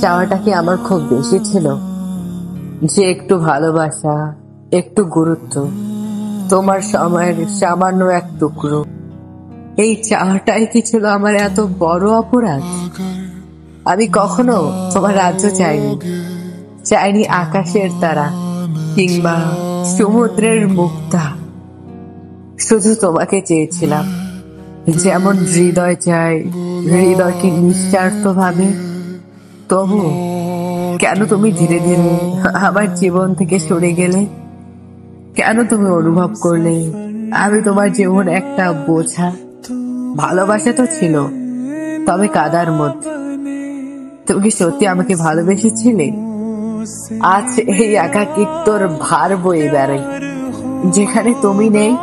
চাওয়াটা কি আমার খুব বেশি ছিল? যে একটু ভালোবাসা, একটু গুরুত্ব, তোমার সময়ের সামান্য এক টুকরো, এই চাওয়াটাই কি ছিল আমার এত বড় অপরাধ? আমি কখনো তোমার রাজ্য চাইনি, চাইনি আকাশের তারা কিংবা সমুদ্রের মুক্তা। শুধু তোমাকে চেয়েছিলাম, যেমন হৃদয় চায়, হৃদয়কে নিঃস্বার্থ ভাবে। তবু কেন তুমি ধীরে ধীরে আমার জীবন থেকে সরে গেলে? কেন তুমি অনুভব করলে আমি তোমার জীবন একটা বোঝা? ভালোবাসা তো ছিল, তবে কাদার মধ্যে। তুমি কি সত্যি আমাকে ভালোবেসেছিলে? আজ এই একাকিত্বর ভার বয়ে বেড়াই, যেখানে তুমি নেই,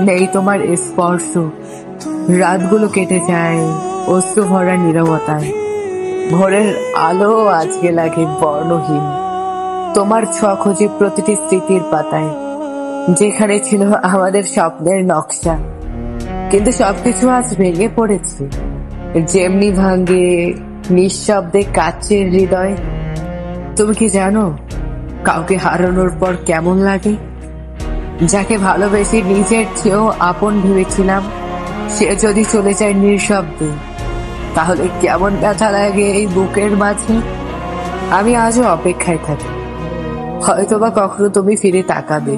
নেই তোমার স্পর্শ। রাতগুলো কেটে যায় অশ্রু ভরা নীরবতায়। ভোরের আলো আজকে লাগে বর্ণহীন, তোমার ছোঁয়া খুঁজে প্রতিটি স্মৃতির পাতায়, যেখানে ছিল আমাদের স্বপ্নের নকশা। কিন্তু সবকিছু আজ ভেঙে পড়েছে, যেমনি ভাঙ্গে নিঃশব্দে কাচের হৃদয়। তুমি কি জানো কাউকে হারানোর পর কেমন লাগে? যাকে ভালোবেসে নিজের চেয়েও আপন ভেবেছিলাম, সে যদি চলে যায় নিঃশব্দে, তাহলে কেমন ব্যথা লাগে এই বুকের মাঝে। আমি আজও অপেক্ষায় থাকি, হয়তোবা কখনো তুমি ফিরে তাকাবে,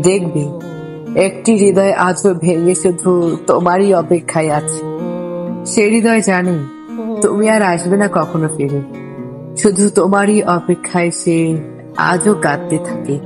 দেখবে একটি হৃদয় আজও ভেঙে শুধু তোমারই অপেক্ষায় আছে। সে হৃদয় জানে তুমি আর আসবে না কখনো ফিরে, শুধু তোমারই অপেক্ষায় সে আজও কাঁদতে থাকে।